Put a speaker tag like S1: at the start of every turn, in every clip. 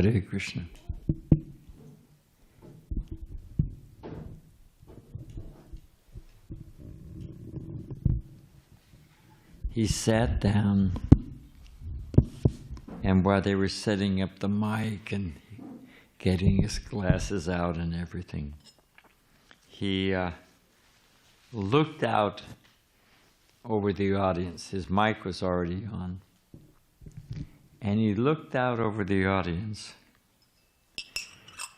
S1: Hare Krishna. He sat down, and while they were setting up the mic and getting his glasses out and everything, he looked out over the audience. His mic was already on. And he looked out over the audience,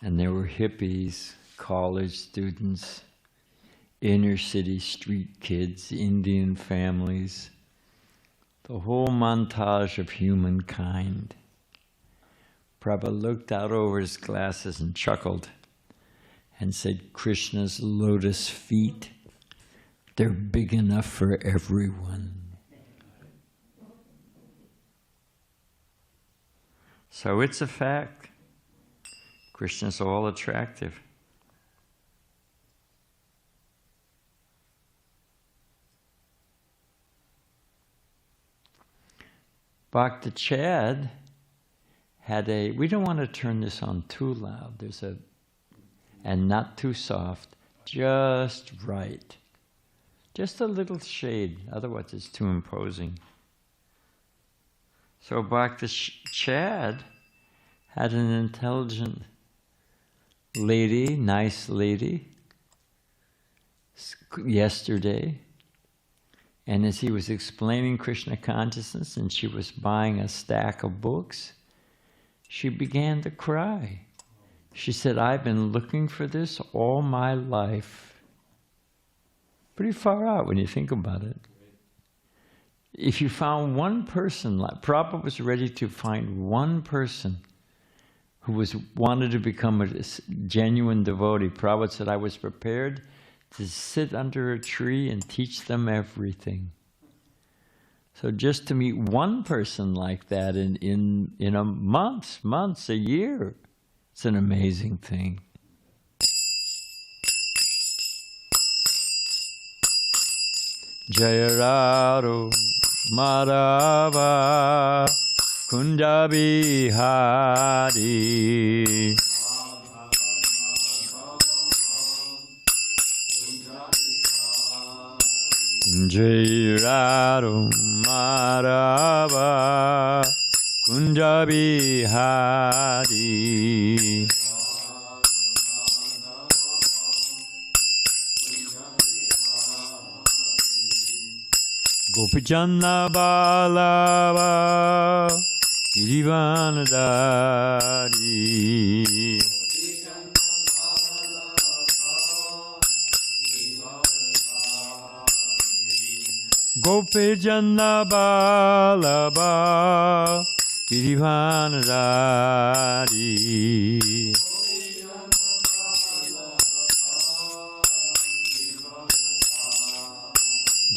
S1: and there were hippies, college students, inner city street kids, Indian families, the whole montage of humankind. Prabhupada looked out over his glasses and chuckled and said, Krishna's lotus feet, they're big enough for everyone. So it's a fact. Krishna's all attractive. Bhakti Chad had we don't want to turn this on too loud, and not too soft, just right. Just a little shade, otherwise it's too imposing. So Bhakti Chad had an intelligent lady, nice lady, yesterday. And as he was explaining Krishna consciousness and she was buying a stack of books, she began to cry. She said, I've been looking for this all my life. Pretty far out when you think about it. If you found one person, like Prabhupada was ready to find one person who wanted to become a genuine devotee. Prabhupada said, I was prepared to sit under a tree and teach them everything. So just to meet one person like that in a months, a year, it's an amazing thing. Jaya Radha Madhava Kunja Bihari Jai Radha Madhava Kunja Bihari Gopijana Balava Girivanadari Gopijana Balava Girivanadari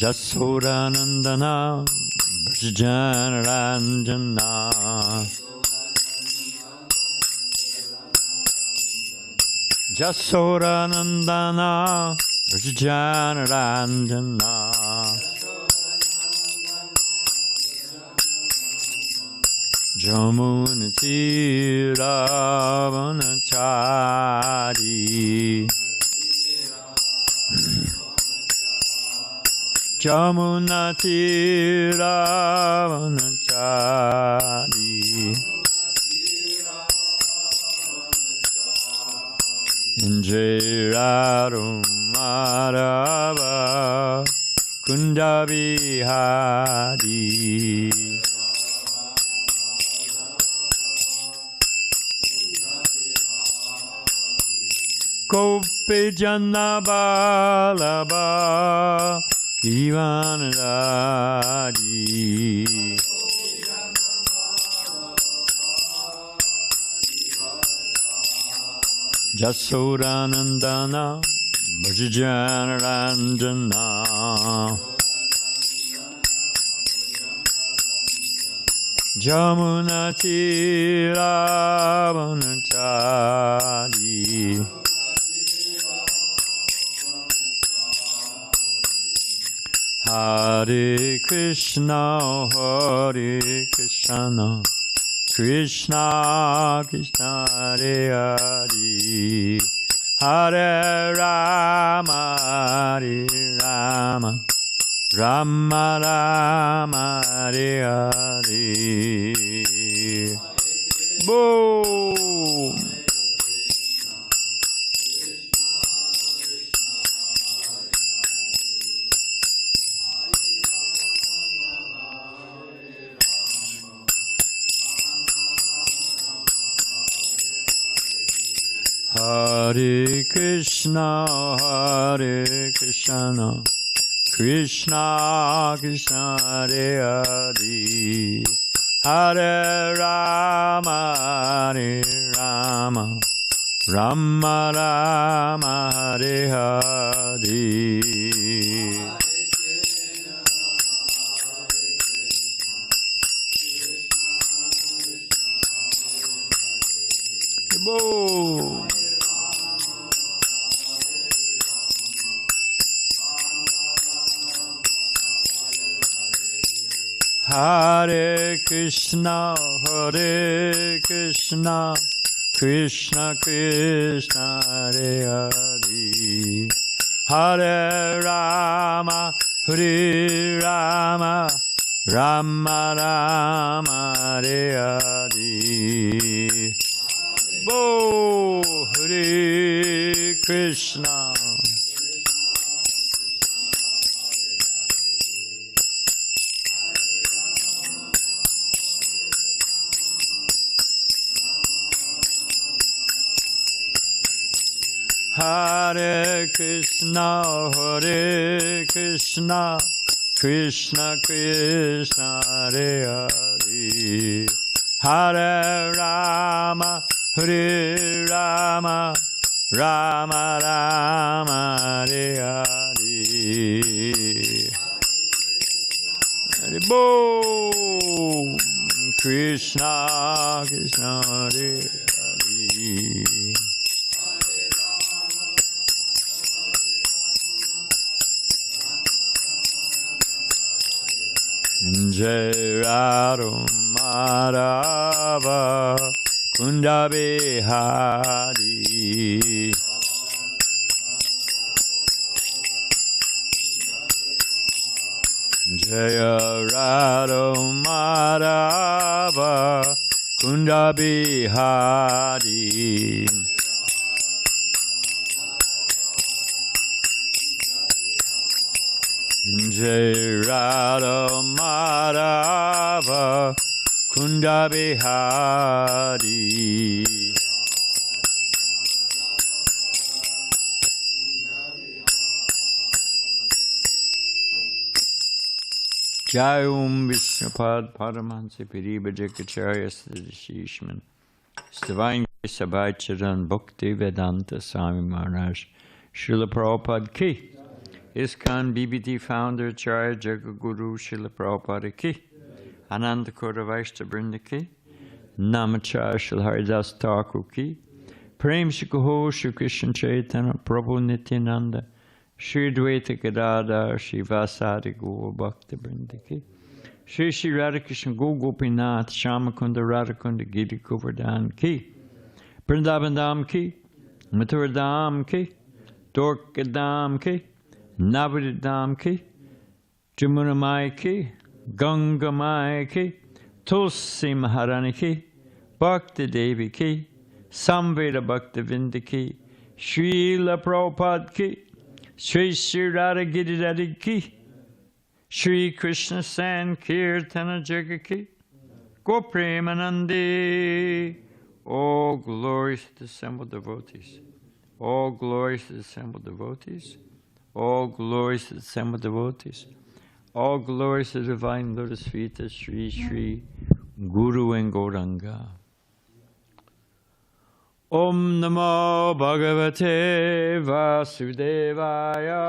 S1: Jasodanandana Brajanaranjana Jasodanandana Brajanaranjana Jamunatiravanachari Jamunatiravanachari Jai Radha Madhava Kunja Bihari Gopijana Balava Girivanadari Jasodanandana Brajanaranjana Jamunatiravanachari Hare Krishna, Hare Krishna, Krishna Krishna Hare Hare Hare Rama Hare Rama Rama Rama Hare Hare. Boom. Hare Krishna, Krishna Krishna Hare Hare, Hare Rama, Rama Rama Hare Hare. Boom. Hare Krishna, Krishna Krishna Hare Hare, Hare Rama, Rama Rama Hare Hare. Bo Hare Krishna. Hare Krishna, Krishna Krishna Hare Hare, Hare Rama, Rama Rama Hare Hare. Hare Bo Krishna Krishna Hare Hare. Jai Radha Madhava Kunda Bihari. Jai Radha Madhava Kunda Bihari. Jai Radha Madhava Kunda Bihari. Jai Om Vishnupad Paramahansa Piriba Jakacharya Siddhishishman Stavine Sabhaicharan Bhakti Vedanta Swami Maharaj Srila Prabhupada Ki. ISKCON BBT founder Acharya Jagaguru Srila Prabhupada Ki. Ananda Kora Vaishta Brinda Ki. Namacharya Srila Haridas Thakur Ki. Prem Shikaho Shri Krishna Chaitanya Prabhu Nityananda Shri Dvaita Gadadhar Shri Vasadi Gaur Bhakta Brinda Ki. Shri Shri Radhakrishna Go Gopinath Shamakunda Radhakunda Giri Govardhan Ki. Vrindavan Dham Ki. Mathura Dham Ki. Dwarka Dham Ki. Navadvip Dham Ki, Jamuna Mai Ki, Ganga Mai Ki, Tulsi Maharani Ki, Bhakti Devi Ki, Samveda Bhakti Vinda Ki, Srila Prabhupada Ki, Sri Sri Radha Giridhari Ki, Sri Krishna Sankirtana Jaga Ki, Go Premanandi. All glories to the assembled devotees. All glories to the assembled devotees. All glories to the assembled devotees. All glories to the divine lotus feet of Sri Sri Guru and Gauranga. Om Namo Bhagavate Vasudevaya.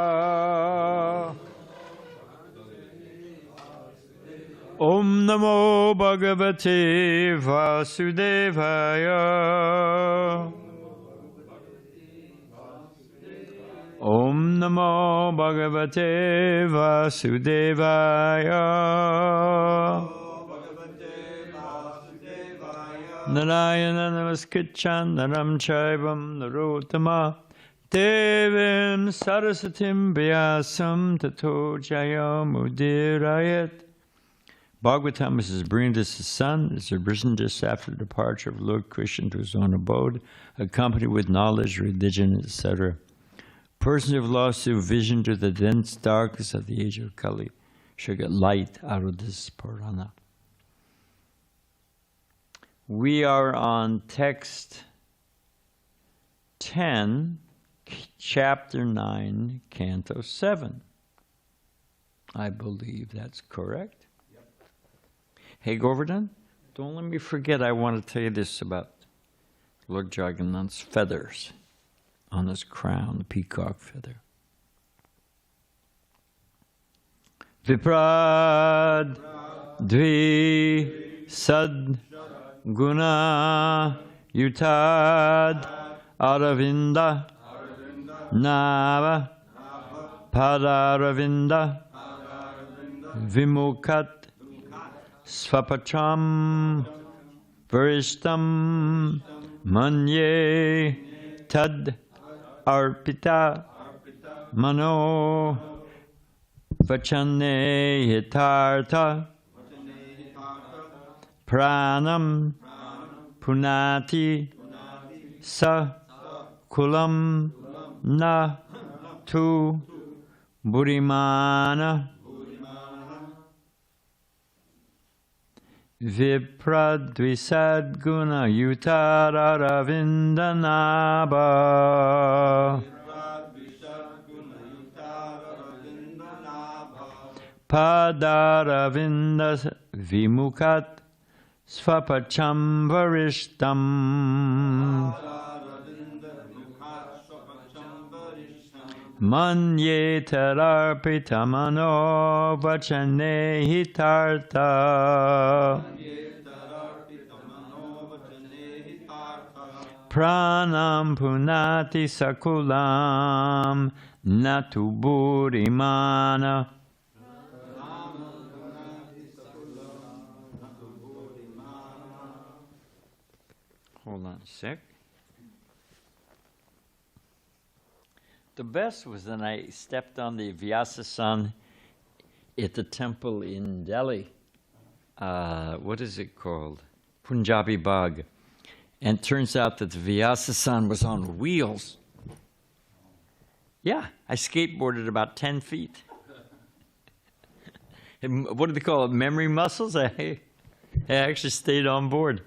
S1: Om Namo Bhagavate Vasudevaya. Om Namo Bhagavate Vasudevaya. Narayana namaskrityan naram chaivam narottama devim sarasatim vyasam tato jayam udirayat. Bhagavatam is Brinda's son, is arisen just after the departure of Lord Krishna to his own abode, accompanied with knowledge, religion, etc. Persons who have lost their vision to the dense darkness of the age of Kali shall get light out of this Purana. We are on text 10, chapter 9, canto 7. I believe that's correct. Yep. Hey, Govardhan, don't let me forget, I want to tell you this about Lord Jagannath's feathers on his crown, the peacock feather. Viprad dvi sad guna yutad aravinda nava padaravinda vimukat svapacham varishtam manye tad arpita mano vachane hitartha pranam punati sa kulam na tu burimana vipradvisad guna yutara vindanaba padaravinda vimukat svapacham varishtam manye tararpitamano vachane hitartha pranam punati sakulam natu burimana. Hold on a sec. The best was when I stepped on the Vyasa-san at the temple in Delhi. What is it called? Punjabi Bagh. And it turns out that the Vyasa-san was on wheels. Yeah, I skateboarded about 10 feet. And what do they call it? Memory muscles? I actually stayed on board.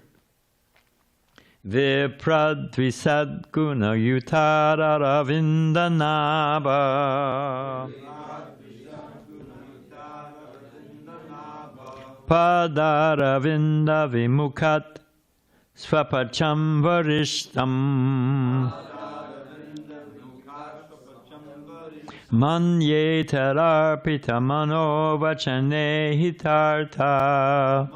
S1: Vipradvisad guna yutara ravindanaba padaravinda vimukat svapacham varishtam manye tararpita mano vachane hitartha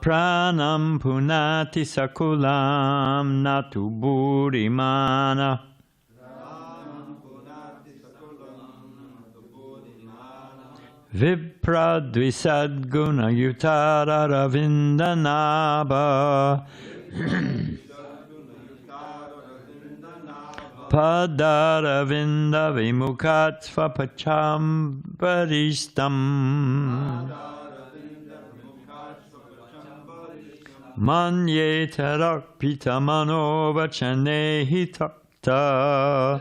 S1: pranam punati sakulam natu burimana. Vipradvisad guna yutara ravindanaba padaravinda vimukat svapacham varistam manye tararpita mano vachane hitartha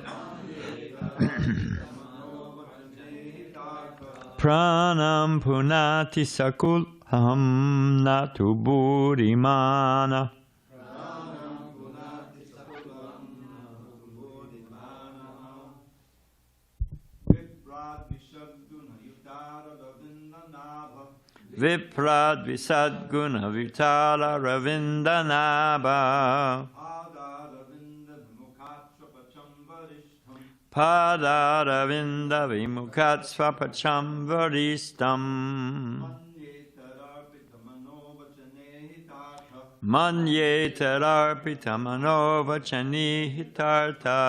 S1: pranam punati sakulam natu burimana. Vipradvisad guna vitala ravindanaba padaravinda vimukat svapacham varistam manye tararpita mano vachani hitartha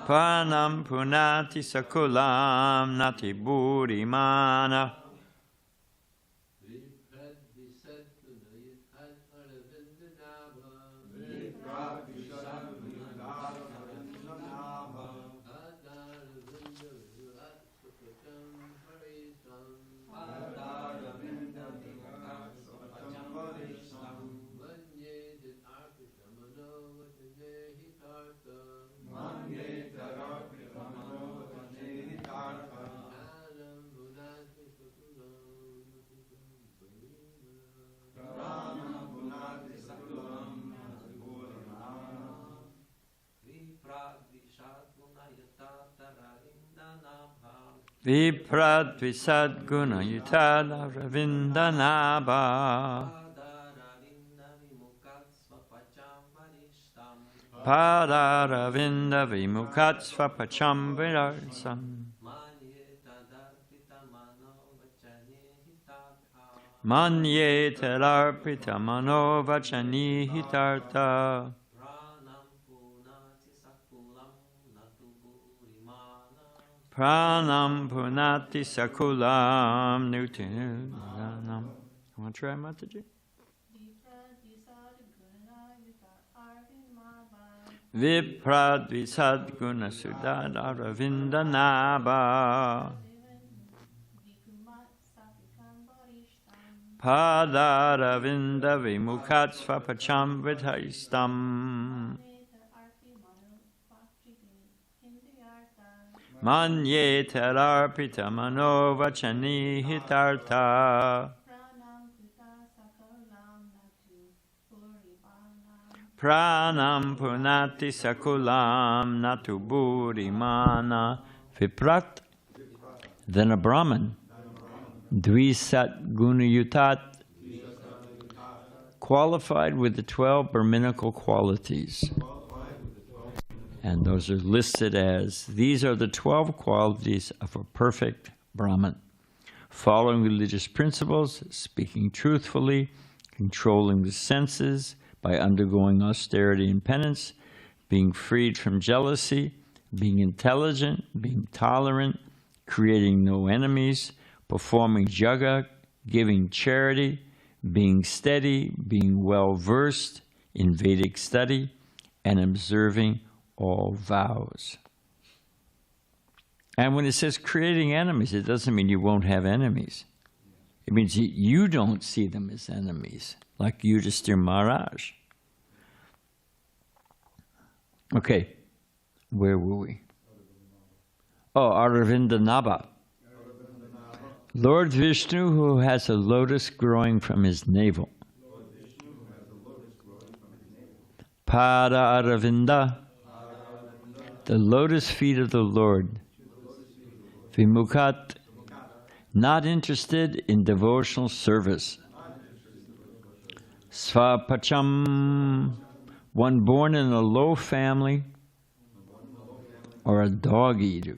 S1: Pranam punati sakulam nati buddhimana. Vipradvisadguna yutada ravindanabha. Padaravinda vimukhat svapacham virarsam. Manye tararpita mano vachani hitartha. Pranam punati sakulam nutinam. Want to try, Mataji? Vipradvisad guna sudada ravindanabha. Padaravinda vimukhat svapacham vidhaistam. Manye tararpita mano vachani hitartha. Pranam punati sakulam natu buddhimana. Viprat, then a Brahman, dvisat gunayutat, qualified with the 12 Brahminical qualities. And those are listed as, these are the 12 qualities of a perfect Brahman. Following religious principles, speaking truthfully, controlling the senses by undergoing austerity and penance, being freed from jealousy, being intelligent, being tolerant, creating no enemies, performing yaga, giving charity, being steady, being well-versed in Vedic study, and observing all vows. And when it says creating enemies, it doesn't mean you won't have enemies. It means you don't see them as enemies, like Yudhisthira Maharaj. Okay, where were we? Oh, Aravindanabha. Lord Vishnu, who has a lotus growing from his navel. Pada Aravinda, the lotus feet of the Lord. Vimukhat, not interested in devotional service. Svapacham, one born in a low family or a dog eater.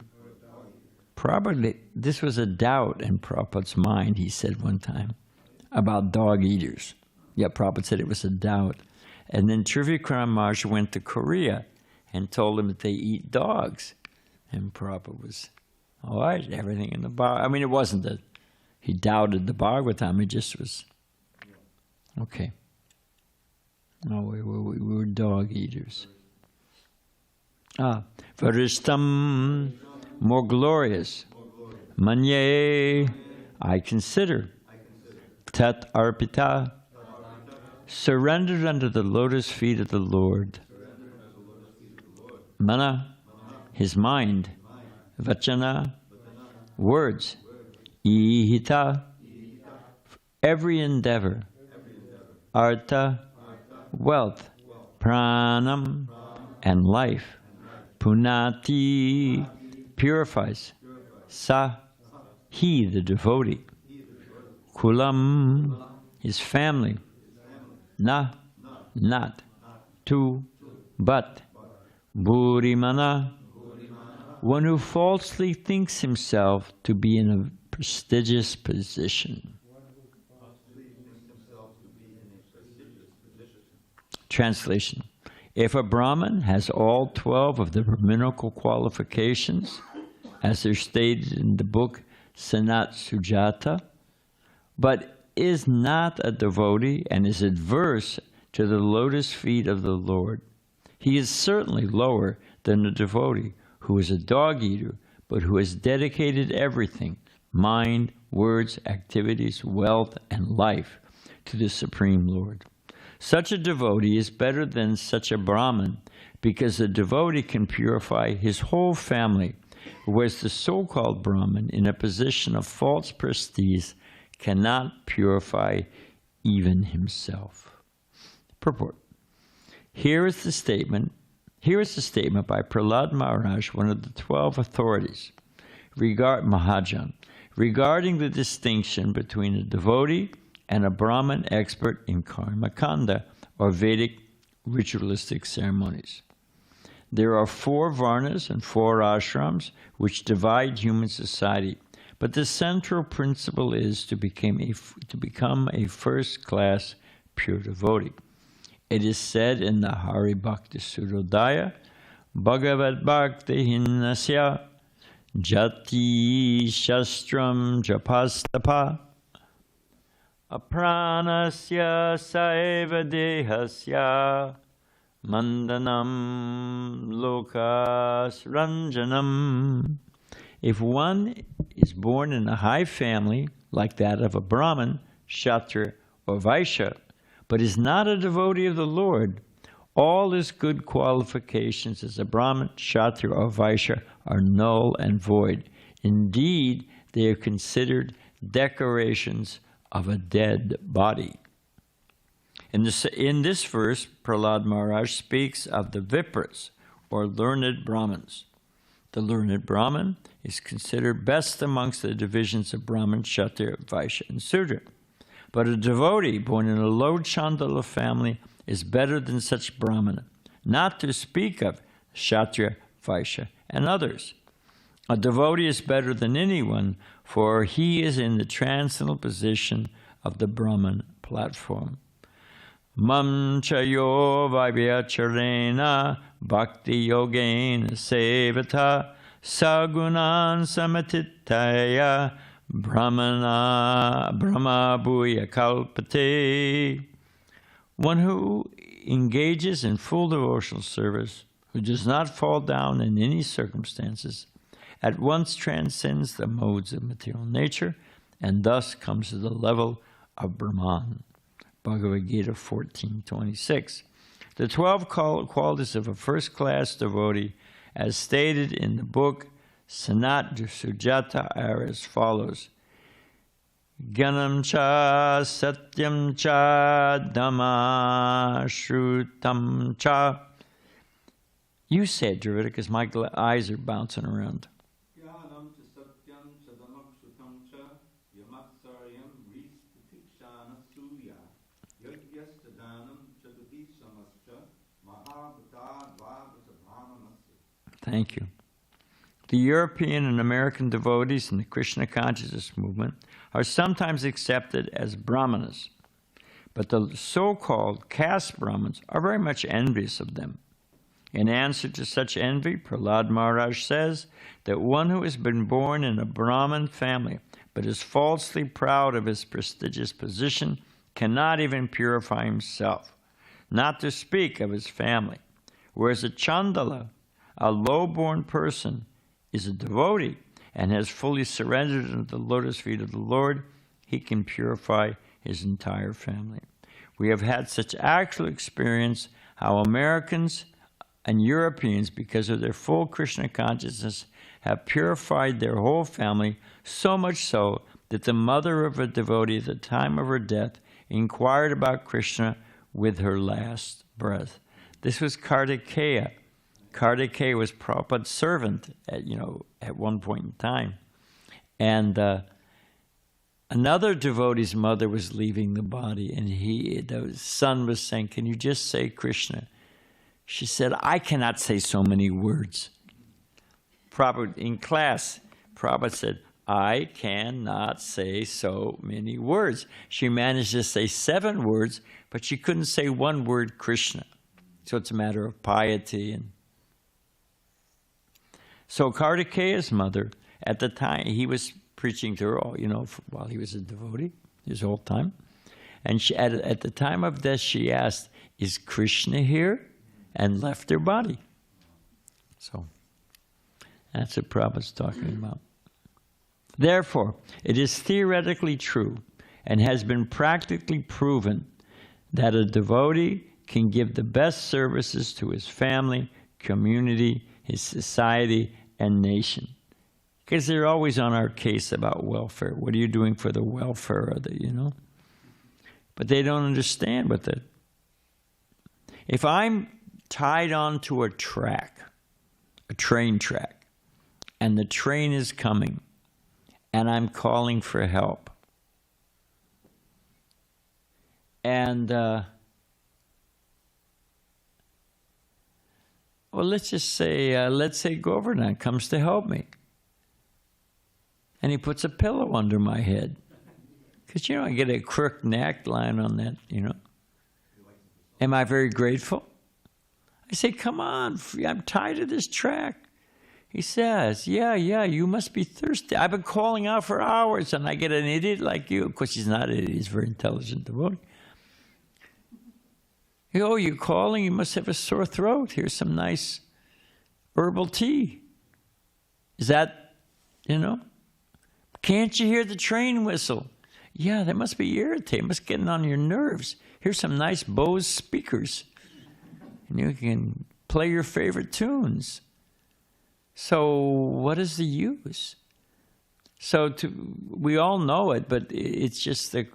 S1: Probably, this was a doubt in Prabhupada's mind, he said one time, about dog eaters. Yeah, Prabhupada said it was a doubt. And then Trivikram Maharaj went to Korea and told him that they eat dogs. And Prabhupada was, all right, everything in the Bhagavatam. I mean, it wasn't that he doubted the Bhagavatam, it just was, okay. No, we were dog eaters. Varishtam, more glorious. Manye, I consider. Tat arpita, surrendered under the lotus feet of the Lord. Mana, his mind. Vachana, words. Ihita, every endeavor. Artha, wealth. Pranam, and life. Punati, purifies. Sa, he, the devotee. Kulam, his family. Na, not. Tu, but. Buddhimana, one who falsely thinks himself to be in a prestigious position. Translation. If a Brahmin has all 12 of the Brahminical qualifications, as they're stated in the book Sanat Sujata, but is not a devotee and is adverse to the lotus feet of the Lord, he is certainly lower than a devotee who is a dog-eater, but who has dedicated everything, mind, words, activities, wealth, and life, to the Supreme Lord. Such a devotee is better than such a Brahmin, because the devotee can purify his whole family, whereas the so-called Brahmin, in a position of false prestige, cannot purify even himself. Purport. Here is the statement by Prahlad Maharaj, one of the 12 authorities, Mahajan, regarding the distinction between a devotee and a Brahmin expert in karma kanda, or Vedic ritualistic ceremonies. There are 4 varnas and 4 ashrams which divide human society, but the central principle is to become a first-class pure devotee. It is said in the Hari Bhakti Sudodaya, Bhagavad Bhakti Hinnasya Jati Shastram Japastapa Apranasya Saiva Dehasya Mandanam Lokas Ranjanam. If one is born in a high family, like that of a Brahmin, Kshatriya, or Vaishya, but is not a devotee of the Lord, all his good qualifications as a Brahmin, Kshatriya, or Vaishya are null and void. Indeed, they are considered decorations of a dead body. In this verse, Prahlad Maharaj speaks of the Vipras, or learned Brahmins. The learned Brahmin is considered best amongst the divisions of Brahmin, Kshatriya, Vaishya, and Sudra. But a devotee born in a low Chandala family is better than such Brahmana, not to speak of Kshatriya, Vaishya, and others. A devotee is better than anyone, for he is in the transcendental position of the Brahman platform. Mam chayo vaibhyacharena bhakti yogena sevata sagunan samatitaya brahma bhuya kalpate. One who engages in full devotional service, who does not fall down in any circumstances, at once transcends the modes of material nature and thus comes to the level of Brahman. Bhagavad Gita 14:26. The 12 qualities of a first-class devotee, as stated in the book Sanat Sujata, are as follows. Gyanam cha satyam cha dhamma shrutam cha. You say it, Dravida, because my eyes are bouncing around. Thank you. The European and American devotees in the Krishna consciousness movement are sometimes accepted as Brahmanas, but the so-called caste Brahmins are very much envious of them. In answer to such envy, Prahlad Maharaj says that one who has been born in a Brahmin family but is falsely proud of his prestigious position cannot even purify himself, not to speak of his family. Whereas a Chandala, a low-born person, is a devotee and has fully surrendered into the lotus feet of the Lord, he can purify his entire family. We have had such actual experience how Americans and Europeans, because of their full Krishna consciousness, have purified their whole family, so much so that the mother of a devotee at the time of her death inquired about Krishna with her last breath. This was Kartikeya. Kartikeya was Prabhupada's servant at one point in time. And another devotee's mother was leaving the body, and the son was saying, "Can you just say Krishna?" She said, "I cannot say so many words." Prabhupada, in class, Prabhupada said, "I cannot say so many words." She managed to say 7 words, but she couldn't say one word Krishna. So it's a matter of piety. And so Kartikeya's mother, at the time, he was preaching to her, while he was a devotee, his whole time. And she, at the time of death, she asked, "Is Krishna here?" and left her body. So that's what Prabhupada's talking about. Therefore, it is theoretically true and has been practically proven that a devotee can give the best services to his family, community, his society, and nation. Because they're always on our case about welfare. What are you doing for the welfare of the, But they don't understand what the... If I'm tied onto a track, a train track, and the train is coming, and I'm calling for help, and let's say Govardhan comes to help me, and he puts a pillow under my head, because I get a crooked neck lying on that. Am I very grateful? I say, come on, I'm tired of this track. He says, yeah, you must be thirsty. I've been calling out for hours, and I get an idiot like you. Of course, he's not an idiot. He's very intelligent devotee. Oh, you're calling? You must have a sore throat. Here's some nice herbal tea. Is that, Can't you hear the train whistle? Yeah, that must be irritating. It must get on your nerves. Here's some nice Bose speakers. And you can play your favorite tunes. So what is the use? So we all know it, but it's just the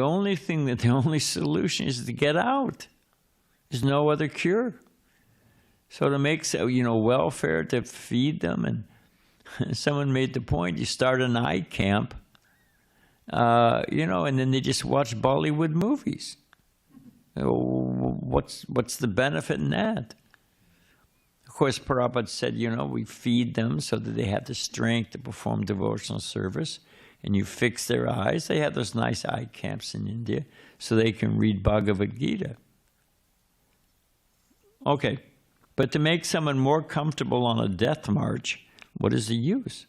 S1: only solution is to get out. There's no other cure. So to make welfare, to feed them, and someone made the point, you start an eye camp, and then they just watch Bollywood movies. What's the benefit in that? Of course, Prabhupada said, we feed them so that they have the strength to perform devotional service, and you fix their eyes. They have those nice eye camps in India so they can read Bhagavad Gita. Okay, but to make someone more comfortable on a death march, what is the use?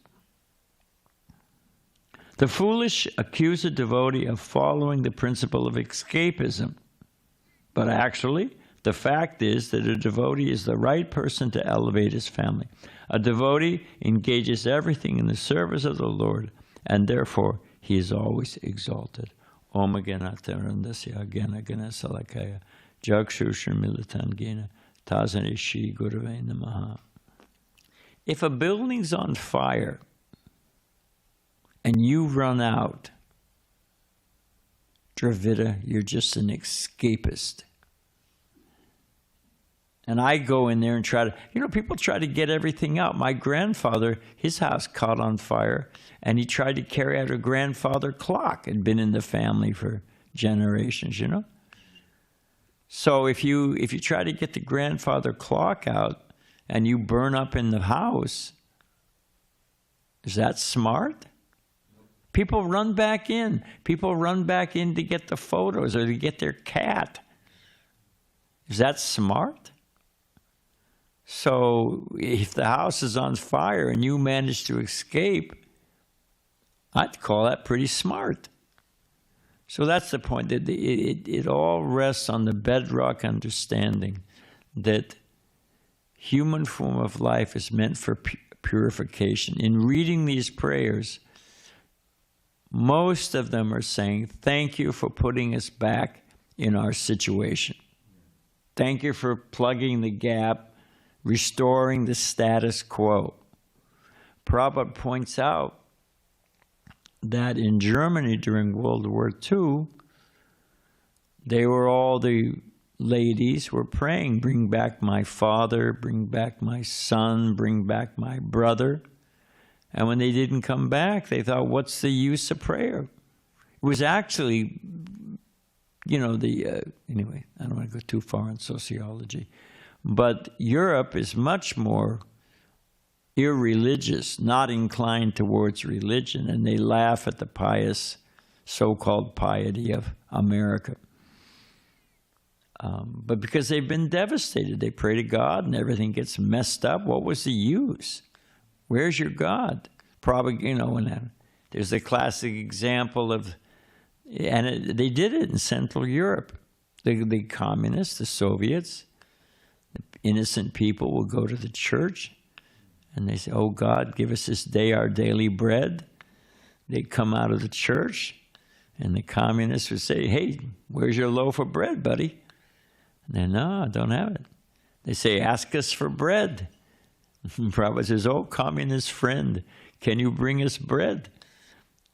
S1: The foolish accuse a devotee of following the principle of escapism. But actually, the fact is that a devotee is the right person to elevate his family. A devotee engages everything in the service of the Lord, and therefore he is always exalted. Om Ganatarandasya Gana Gana Salakaya Jagshushra Militan Gena Tazanishi Gurave Namaha. If a building's on fire and you run out, Dravida, you're just an escapist. And I go in there and try to, people try to get everything out. My grandfather, his house caught on fire, and he tried to carry out a grandfather clock. It had been in the family for generations, So if you try to get the grandfather clock out and you burn up in the house, is that smart? People run back in. People run back in to get the photos or to get their cat. Is that smart? So if the house is on fire and you manage to escape, I'd call that pretty smart. So that's the point. It all rests on the bedrock understanding that human form of life is meant for purification. In reading these prayers, most of them are saying, thank you for putting us back in our situation. Thank you for plugging the gap, restoring the status quo. Prabhupada points out that in Germany during World War II, all the ladies were praying, bring back my father, bring back my son, bring back my brother. And when they didn't come back, they thought, what's the use of prayer? It was actually, anyway, I don't want to go too far in sociology. But Europe is much more irreligious, not inclined towards religion, and they laugh at the pious, so-called piety of America. But because they've been devastated, they pray to God and everything gets messed up. What was the use? Where's your God? Probably, you know, and there's a classic example of, and they did it in Central Europe. The communists, the Soviets, the innocent people will go to the church and they say, oh God, give us this day our daily bread. They'd come out of the church and the communists would say, hey, where's your loaf of bread, buddy? And they, no, I don't have it. They say, ask us for bread. And Prabhupada says, oh, communist friend, can you bring us bread?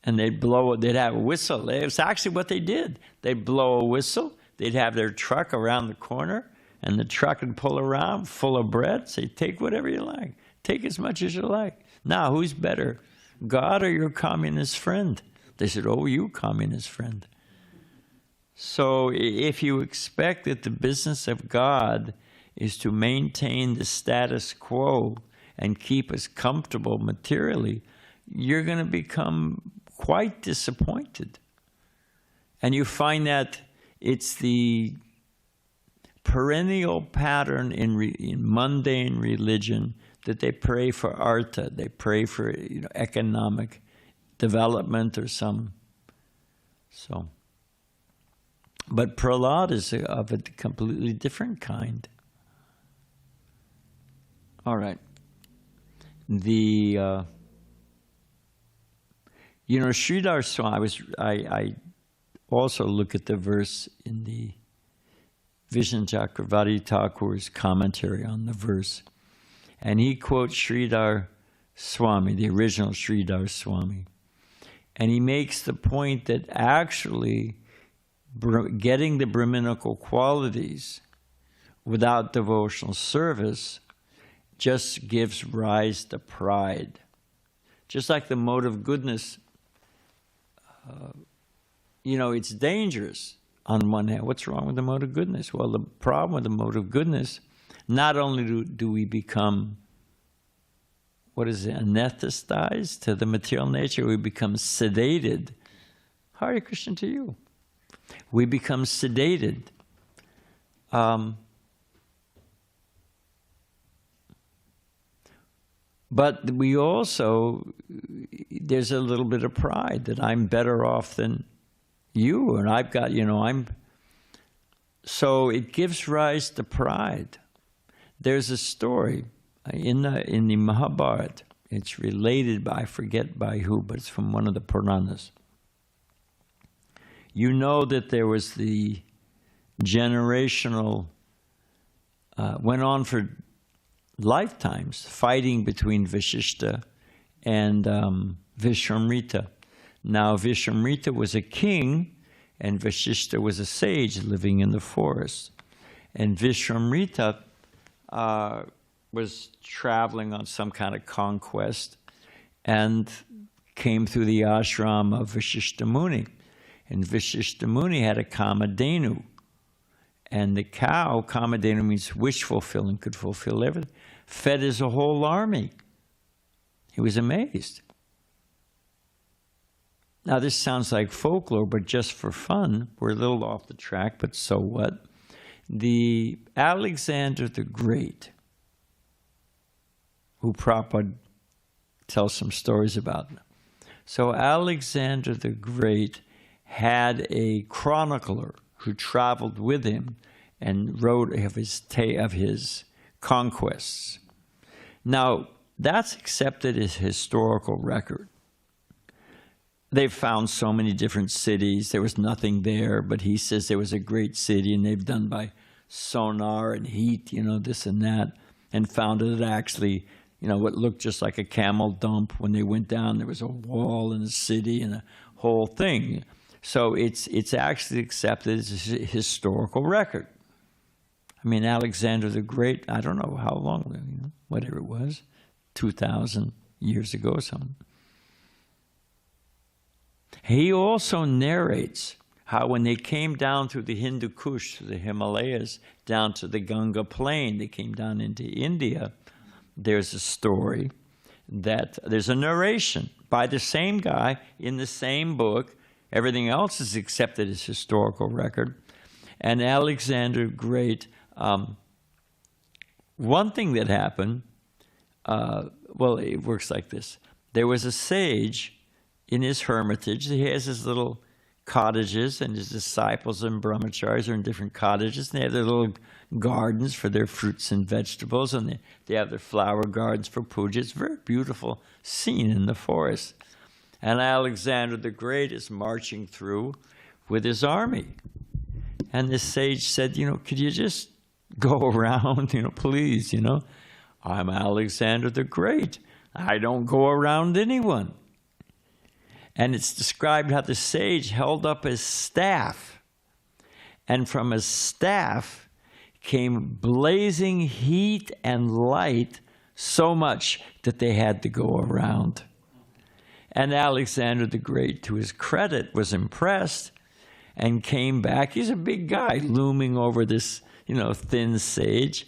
S1: And they'd have a whistle. It's actually what they did. They'd blow a whistle. They'd have their truck around the corner, and the truck would pull around full of bread. Say, take whatever you like. Take as much as you like. Now, who's better, God or your communist friend? They said, oh, you communist friend. So if you expect that the business of God is to maintain the status quo and keep us comfortable materially, you're going to become quite disappointed. And you find that it's the perennial pattern in mundane religion that they pray for artha, they pray for economic development or some. So, but Prahlad is of a completely different kind. All right. Sridhar Swami, I also look at the verse in the Vishnu Chakravarti Thakur's commentary on the verse. And he quotes Sridhar Swami, the original Sridhar Swami. And he makes the point that actually getting the Brahminical qualities without devotional service just gives rise to pride. Just like the mode of goodness, it's dangerous on one hand. What's wrong with the mode of goodness? Well, the problem with the mode of goodness, not only do we become, anesthetized to the material nature, we become sedated. Hare Krishna to you. We become sedated. But we also, there's a little bit of pride that I'm better off than you, and I've got, so it gives rise to pride. There's a story in the Mahabharata. It's related by, I forget by who, but it's from one of the Puranas. You know that there was the generational, went on for lifetimes, fighting between Vashishta and Vishwamrita. Now, Vishwamrita was a king, and Vashishta was a sage living in the forest. And Vishwamrita was traveling on some kind of conquest and came through the ashram of Vashishta Muni. And Vashishta Muni had a Kamadhenu. And the cow, Kamadhenu means wish fulfilling, could fulfill everything, fed his whole army. He was amazed. Now this sounds like folklore, but just for fun, we're a little off the track, but so what? The Alexander the Great, who Prabhupada tells some stories about. So Alexander the Great had a chronicler who traveled with him and wrote of his conquests. Now, that's accepted as historical record. They've found so many different cities. There was nothing there, but he says there was a great city, and they've done by sonar and heat, this and that, and found that it actually, what looked just like a camel dump. When they went down, there was a wall in the city and a whole thing. So it's actually accepted as a historical record. I mean, Alexander the Great, I don't know how long, whatever it was, 2,000 years ago or something. He also narrates how when they came down through the Hindu Kush, the Himalayas, down to the Ganga plain, they came down into India, there's a story that, there's a narration by the same guy in the same book. Everything else is accepted as historical record. And Alexander the Great, one thing that happened, well, it works like this. There was a sage in his hermitage. He has his little cottages, and his disciples and brahmacharis are in different cottages, and they have their little gardens for their fruits and vegetables, and they have their flower gardens for puja. It's a very beautiful scene in the forest. And Alexander the Great is marching through with his army. And this sage said, could you just go around, please, I'm Alexander the Great. I don't go around anyone. And it's described how the sage held up his staff, and from his staff came blazing heat and light, so much that they had to go around. And Alexander the Great, to his credit, was impressed and came back. He's a big guy looming over this, thin sage,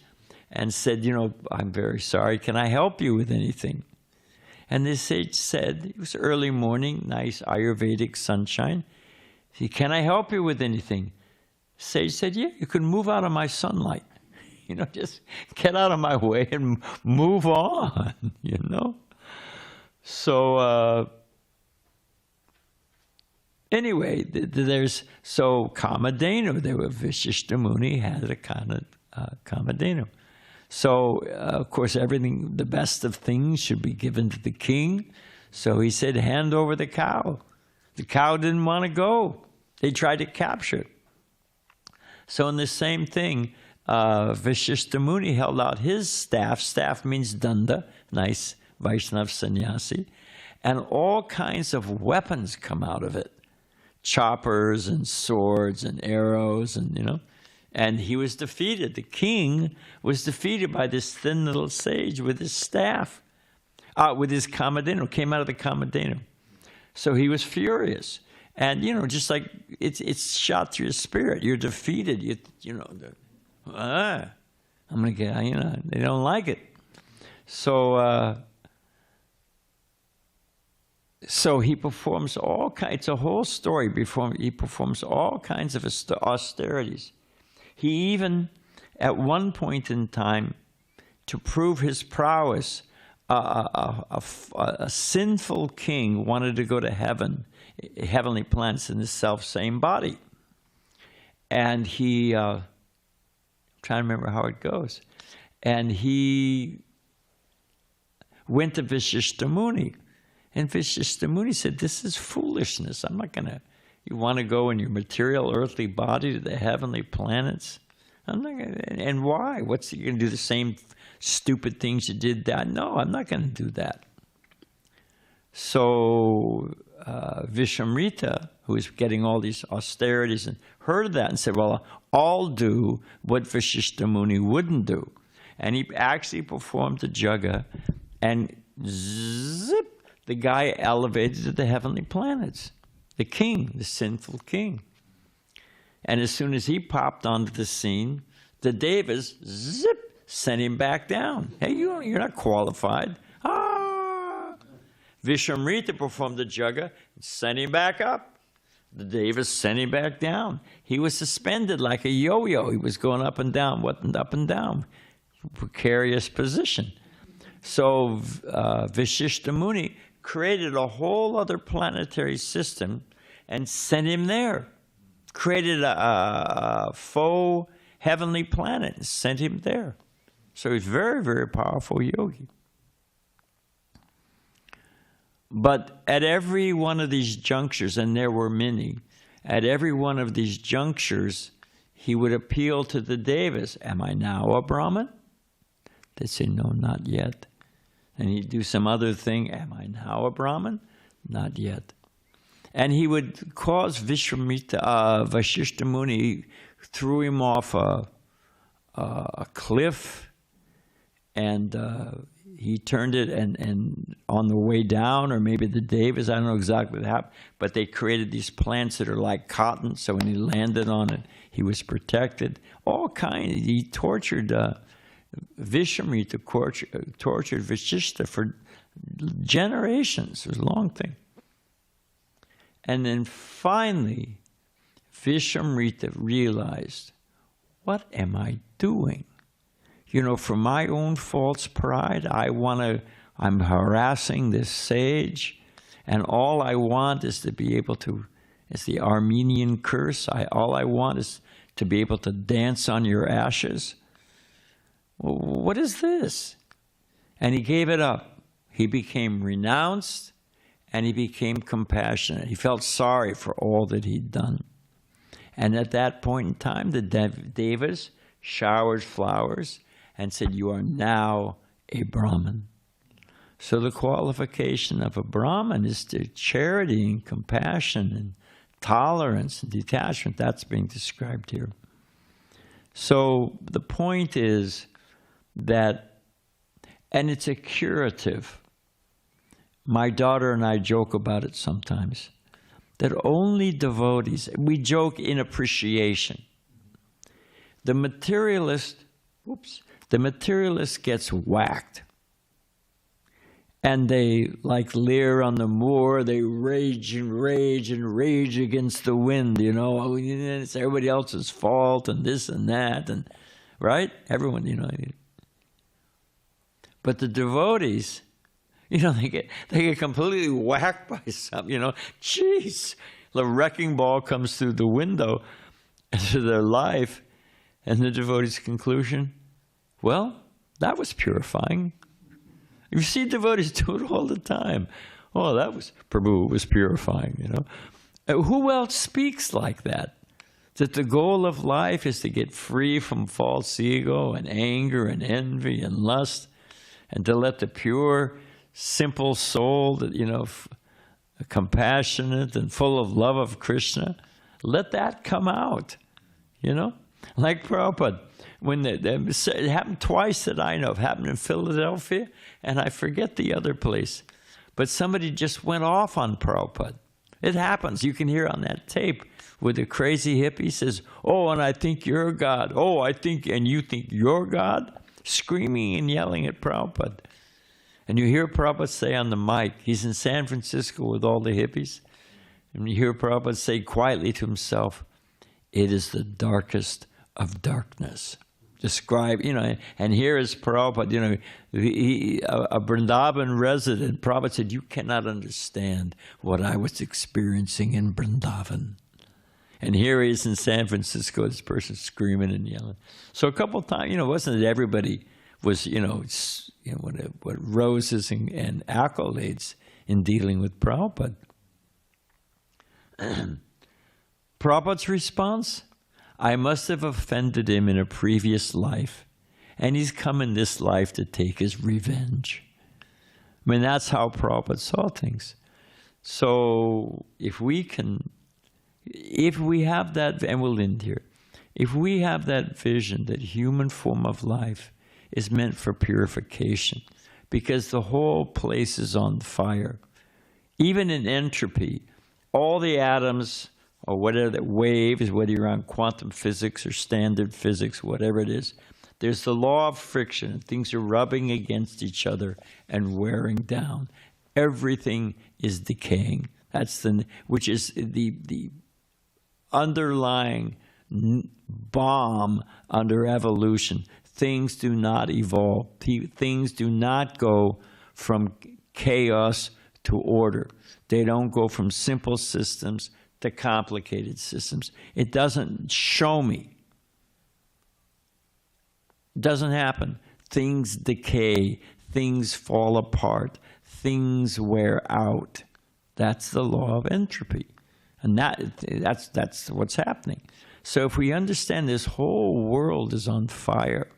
S1: and said, I'm very sorry, can I help you with anything? And this sage said, it was early morning, nice Ayurvedic sunshine. He said, can I help you with anything? Sage said, yeah, you can move out of my sunlight. Just get out of my way and move on, So, anyway, so Kamadhenu, there were Vishishta Muni had a Kamadhenu. So, of course, everything, the best of things should be given to the king. So he said, hand over the cow. The cow didn't want to go. They tried to capture it. So in the same thing, Vishishta Muni held out his staff. Staff means danda, nice Vaishnav sannyasi. And all kinds of weapons come out of it. Choppers and swords and arrows and, And he was defeated. The king was defeated by this thin little sage with his staff, with his Kamadhenu, came out of the Kamadhenu. So he was furious. And, just like it's shot through your spirit. You're defeated. I'm going to get, they don't like it. So, so he performs all kinds, it's a whole story. He performs all kinds of austerities. He even, at one point in time, to prove his prowess, a sinful king wanted to go to heaven, heavenly planets in the self-same body. And he, I'm trying to remember how it goes, and he went to Vishishta Muni. And Vishishta Muni said, this is foolishness. I'm not going to... You want to go in your material, earthly body to the heavenly planets? I'm not going to, and why? What's you going to do the same stupid things you did that? No, I'm not going to do that. So Vishamrita, who was getting all these austerities, and heard of that and said, well, I'll do what Vishishta Muni wouldn't do. And he actually performed the jaga, and zip, the guy elevated to the heavenly planets. The king, the sinful king. And as soon as he popped onto the scene, the devas, zip, sent him back down. Hey, you're not qualified. Vishamrita performed the jaga, sent him back up. The devas sent him back down. He was suspended like a yo-yo. He was going up and down, up and down. Precarious position. So Vishishta Muni created a whole other planetary system and sent him there. Created a faux heavenly planet and sent him there. So he's very, very powerful yogi. But at every one of these junctures, and there were many, at every one of these junctures, he would appeal to the devas. Am I now a Brahmin? They'd say, no, not yet. And he'd do some other thing. Am I now a Brahmin? Not yet. And he would cause Vashishta Muni, threw him off a cliff, and he turned it, and on the way down, or maybe the devas, I don't know exactly what happened, but they created these plants that are like cotton, so when he landed on it, he was protected. All kinds. He tortured Vishamrita, tortured Vashishta for generations. It was a long thing. And then finally, Vishwamrita realized, what am I doing? You know, for my own false pride, I'm harassing this sage, and all I want is to be able to, it's the Armenian curse, all I want is to be able to dance on your ashes. Well, what is this? And he gave it up. He became renounced, and he became compassionate. He felt sorry for all that he'd done. And at that point in time, the Devas showered flowers and said, you are now a Brahmin. So the qualification of a Brahmin is to charity and compassion and tolerance and detachment. That's being described here. So the point is that, and it's a curative. My daughter and I joke about it sometimes, that only devotees, we joke in appreciation. The materialist gets whacked. And they, like Lear on the moor, they rage and rage and rage against the wind, you know. It's everybody else's fault and this and that, and right? Everyone, you know. But the devotees, you know, they get completely whacked by something, you know. Jeez, the wrecking ball comes through the window into their life, and the devotee's conclusion, well, that was purifying. You see devotees do it all the time. Oh, that was, Prabhu was purifying, you know. Who else speaks like that? That the goal of life is to get free from false ego and anger and envy and lust, and to let the pure, simple soul that, you know, compassionate and full of love of Krishna, let that come out, you know. Like Prabhupada. When it happened twice that I know of. Happened in Philadelphia, and I forget the other place. But somebody just went off on Prabhupada. It happens. You can hear on that tape where the crazy hippie says, oh, and I think you're God. Oh, I think, and you think you're God? Screaming and yelling at Prabhupada. And you hear Prabhupada say on the mic, he's in San Francisco with all the hippies, and you hear Prabhupada say quietly to himself, it is the darkest of darkness. Describe, you know, and here is Prabhupada, you know, a Vrindavan resident. Prabhupada said, you cannot understand what I was experiencing in Vrindavan. And here he is in San Francisco, this person screaming and yelling. So a couple of times, you know, it wasn't that everybody was, you know, what roses and accolades in dealing with Prabhupada. Prabhupada's response? I must have offended him in a previous life, and he's come in this life to take his revenge. I mean, that's how Prabhupada saw things. So if we have that, and we'll end here, if we have that vision that human form of life is meant for purification, because the whole place is on fire, even in entropy, all the atoms, or whatever that wave is, whether you're on quantum physics or standard physics, whatever it is, there's the law of friction, and things are rubbing against each other and wearing down. Everything is decaying. That's which is the underlying bomb under evolution. Things do not evolve. Things do not go from chaos to order. They don't go from simple systems to complicated systems. It doesn't show me. It doesn't happen. Things decay. Things fall apart. Things wear out. That's the law of entropy. And that's what's happening. So if we understand this whole world is on fire,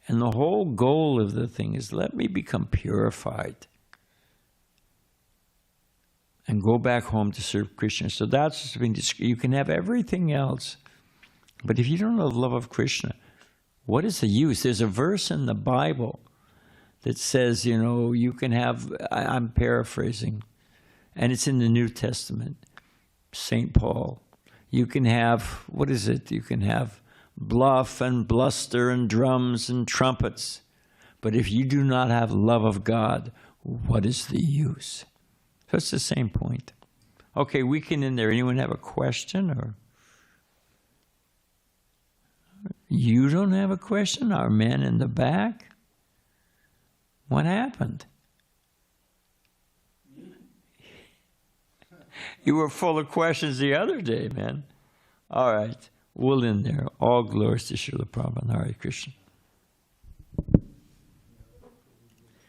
S1: and the whole goal of the thing is, let me become purified and go back home to serve Krishna. So that's what's being described. You can have everything else, but if you don't know the love of Krishna, what is the use? There's a verse in the Bible that says, you know, you can have, I'm paraphrasing, and it's in the New Testament, St. Paul. You can have, what is it? You can have bluff and bluster and drums and trumpets, but if you do not have love of God, what is the use? So it's the same point. Okay, weekend in there. Anyone have a question? Or you don't have a question? Our man in the back? What happened? You were full of questions the other day, man. All right, we'll end there. All glories to Srila Prabhupada. Hare Krishna.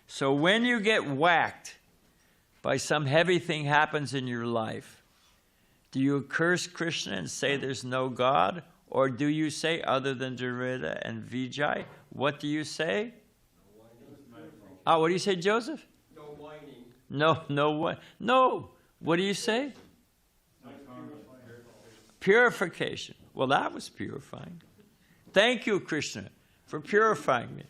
S1: So when you get whacked by some heavy thing happens in your life, do you curse Krishna and say there's no God? Or do you say, other than Durida and Vijay, what do you say? Oh, what do you say, Joseph?
S2: No whining.
S1: No. What do you say? Purification. Well, that was purifying. Thank you, Krishna, for purifying me.